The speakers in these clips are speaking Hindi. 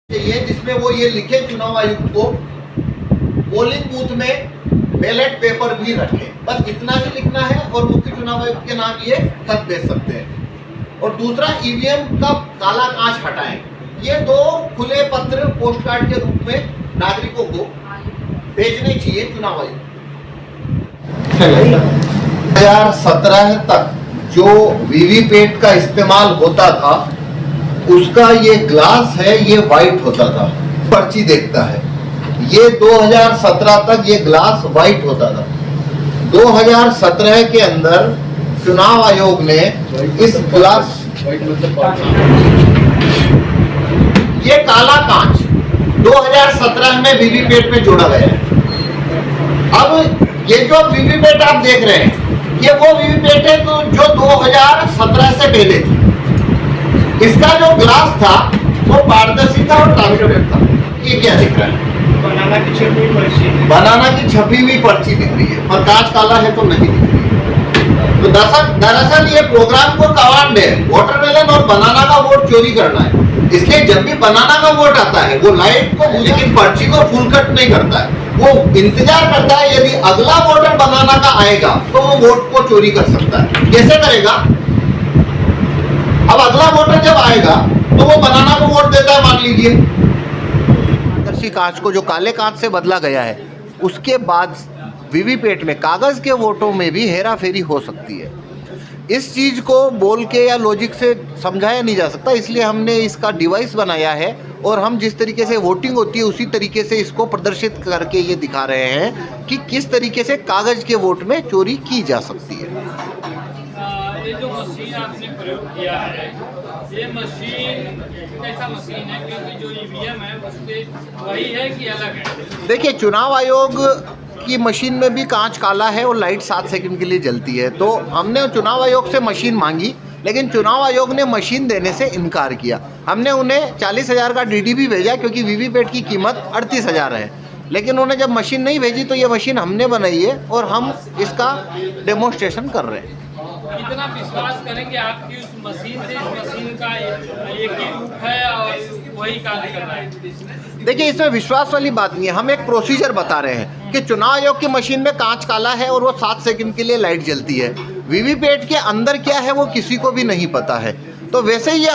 चाहिए जिसमें वो ये लिखे चुनाव आयुक्त को पोलिंग बूथ में बैलेट पेपर भी रखे, बस इतना ही लिखना है और मुख्य चुनाव आयुक्त के नाम ये खत भेज सकते हैं। और दूसरा, ईवीएम का काला कांच हटाएं। ये दो खुले पत्र पोस्ट कार्ड के रूप में नागरिकों को भेजने चाहिए चुनाव आयुक्त। 2017 तक जो वीवीपैट का इस्तेमाल होता था उसका ये ग्लास है, ये वाइट होता था, पर्ची देखता है। ये 2017 तक ये ग्लास वाइट होता था। 2017 के अंदर चुनाव आयोग ने इस ग्लास, ये काला कांच 2017 में वीवीपैट में जोड़ा गया है। अब ये जो वीवीपैट आप देख रहे हैं, ये वो वीवीपैट है जो 2017 से पहले थी। इसका जो ग्लास था वो पारदर्शी था और ट्रांसपेरेंट था। ये क्या दिख रहा है? बनाना की छपी हुई पर्ची दिख रही है, और कांच काला है तो नहीं दिख रही है। तो दरअसल ये प्रोग्राम को कमांड है वाटरमेलन और बनाना का वोट चोरी करना है। इसलिए जब भी बनाना का वोट आता है वो लाइट को, लेकिन पर्ची को फुल कट नहीं करता है। वो इंतजार करता है यदि अगला वोटर बनाना का आएगा तो वो वोट को चोरी कर सकता है। कैसे करेगा? अब अगला वोटर जब आएगा तो वो बनाना को वोट देता है, मान लीजिए। पारदर्शी कांच को जो काले कांच से बदला गया है, उसके बाद वीवीपैट में कागज के वोटों में भी हेरा फेरी हो सकती है। इस चीज को बोल के या लॉजिक से समझाया नहीं जा सकता, इसलिए हमने इसका डिवाइस बनाया है और हम जिस तरीके से वोटिंग होती है उसी तरीके से इसको प्रदर्शित करके ये दिखा रहे हैं कि किस तरीके से कागज के वोट में चोरी की जा सकती है। ये जो मशीन आपने प्रयोग किया है, ये मशीन कैसा मशीन है? क्योंकि जो ईवीएम है उससे वही है कि अलग है? देखिए, चुनाव आयोग की मशीन में भी कांच काला है और लाइट 7 सेकंड के लिए जलती है। तो हमने चुनाव आयोग से मशीन मांगी, लेकिन चुनाव आयोग ने मशीन देने से इनकार किया। हमने उन्हें 40,000 का डीडी भी भेजा क्योंकि वीवीपैट की कीमत 38,000 है। लेकिन उन्होंने जब मशीन नहीं भेजी तो ये मशीन हमने बनाई है और हम इसका डेमोन्स्ट्रेशन कर रहे हैं। कितना विश्वास करेंगे आपकी उस मशीन से? इस मशीन का एक ही रूप है और वही कार्य कर रहा है? देखिए, इसमें विश्वास वाली बात नहीं है। हम एक प्रोसीजर बता रहे हैं कि चुनाव आयोग की मशीन में कांच काला है और वो 7 सेकंड के लिए लाइट जलती है। वीवीपैट के अंदर क्या है वो किसी को भी नहीं पता है। तो वैसे ही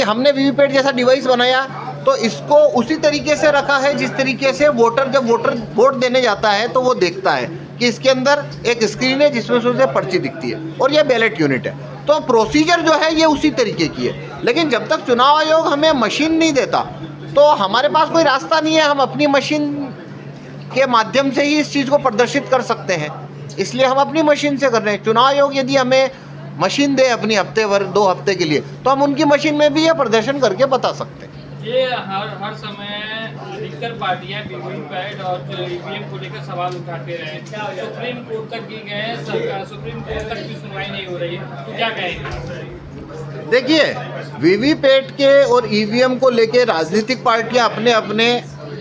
हमने वीवीपैट जैसा डिवाइस बनाया तो इसको उसी तरीके से रखा है जिस तरीके से जब वोटर वोट देने जाता है तो वो देखता है कि इसके अंदर एक स्क्रीन है जिसमें से उसे पर्ची दिखती है और ये बैलेट यूनिट है। तो प्रोसीजर जो है ये उसी तरीके की है। लेकिन जब तक चुनाव आयोग हमें मशीन नहीं देता तो हमारे पास कोई रास्ता नहीं है। हम अपनी मशीन के माध्यम से ही इस चीज़ को प्रदर्शित कर सकते हैं, इसलिए हम अपनी मशीन से कर रहे हैं। चुनाव आयोग यदि हमें मशीन दे अपनी हफ्ते भर 2 हफ्ते के लिए तो हम उनकी मशीन में भी ये प्रदर्शन करके बता सकते हैं। ये हर समय अधिकतर पार्टियां वीवीपैट और ईवीएम को लेकर सवाल उठाते रहे, सुप्रीम कोर्ट तक भी गए, सुप्रीम कोर्ट तक भी सुनवाई नहीं हो रही है, तो क्या कहेंगे? देखिए, वीवीपैट के और ईवीएम को लेकर राजनीतिक पार्टियां अपने अपने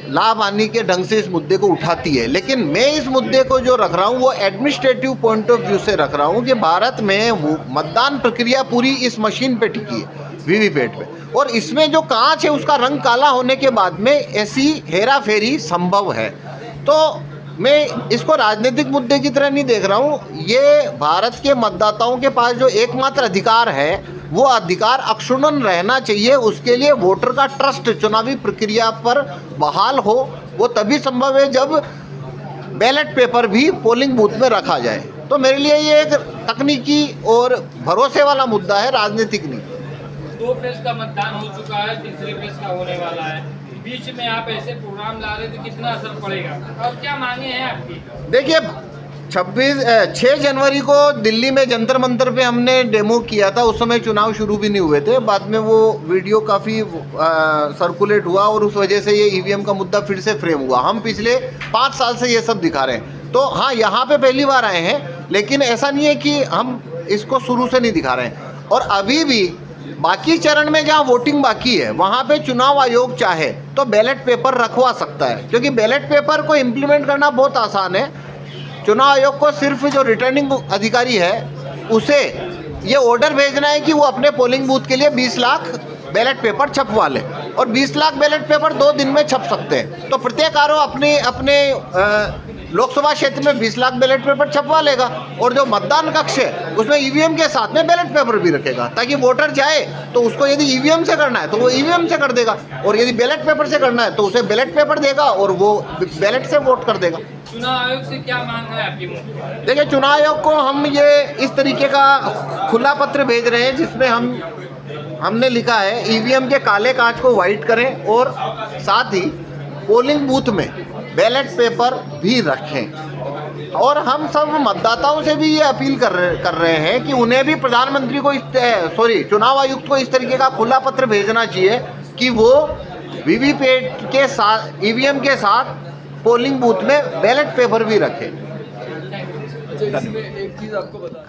लाभ आने के ढंग से इस मुद्दे को उठाती है, लेकिन मैं इस मुद्दे को जो रख रहा हूँ वो एडमिनिस्ट्रेटिव पॉइंट ऑफ व्यू से रख रहा हूँ कि भारत में वो मतदान प्रक्रिया पूरी इस मशीन पे टिकी है, वीवीपैट पे, और इसमें जो कांच है उसका रंग काला होने के बाद में ऐसी हेरा फेरी संभव है। तो मैं इसको राजनीतिक मुद्दे की तरह नहीं देख रहा हूँ। ये भारत के मतदाताओं के पास जो एकमात्र अधिकार है वो अधिकार अक्षुण्ण रहना चाहिए। उसके लिए वोटर का ट्रस्ट चुनावी प्रक्रिया पर बहाल हो, वो तभी संभव है जब बैलेट पेपर भी पोलिंग बूथ में रखा जाए। तो मेरे लिए ये एक तकनीकी और भरोसे वाला मुद्दा है, राजनीतिक नहीं। 2 फेज का मतदान हो चुका है, 3रे फेज का होने वाला है। बीच में आप ऐसे प्रोग्राम ला रहे तो कितना असर पड़ेगा और क्या मांगे हैं आपकी? देखिए, 6 जनवरी को दिल्ली में जंतर मंतर पे हमने डेमो किया था। उस समय चुनाव शुरू भी नहीं हुए थे। बाद में वो वीडियो काफ़ी सर्कुलेट हुआ और उस वजह से ये ईवीएम का मुद्दा फिर से फ्रेम हुआ। हम पिछले 5 साल से ये सब दिखा रहे हैं। तो हाँ, यहाँ पे पहली बार आए हैं, लेकिन ऐसा नहीं है कि हम इसको शुरू से नहीं दिखा रहे हैं। और अभी भी बाकी चरण में जहाँ वोटिंग बाकी है वहाँ पे चुनाव आयोग चाहे तो बैलेट पेपर रखवा सकता है, क्योंकि बैलेट पेपर को इम्प्लीमेंट करना बहुत आसान है। चुनाव आयोग को सिर्फ जो रिटर्निंग अधिकारी है उसे ये ऑर्डर भेजना है कि वो अपने पोलिंग बूथ के लिए 20 लाख बैलेट पेपर छपवा ले। और 20 लाख बैलेट पेपर 2 दिन में छप सकते हैं। तो प्रत्येक आरओ अपने अपने लोकसभा क्षेत्र में 20 लाख बैलेट पेपर छपवा लेगा और जो मतदान कक्ष है उसमें ईवीएम के साथ में बैलेट पेपर भी रखेगा, ताकि वोटर जाए तो उसको यदि ईवीएम से करना है तो वो ईवीएम से कर देगा, और यदि बैलेट पेपर से करना है तो उसे बैलेट पेपर देगा और वो बैलेट से वोट कर देगा। चुनाव आयोग से क्या मांग है आपकी? देखिए, चुनाव आयोग को हम ये इस तरीके का खुला पत्र भेज रहे हैं जिसमें हमने लिखा है ईवीएम के काले कांच को वाइट करें और साथ ही पोलिंग बूथ में बैलेट पेपर भी रखें। और हम सब मतदाताओं से भी ये अपील कर रहे हैं कि उन्हें भी प्रधानमंत्री को चुनाव आयुक्त को इस तरीके का खुला पत्र भेजना चाहिए कि वो वीवीपैट के साथ ईवीएम के साथ पोलिंग बूथ में बैलेट पेपर भी रखें। अच्छा, इसमें एक चीज़ आपको बता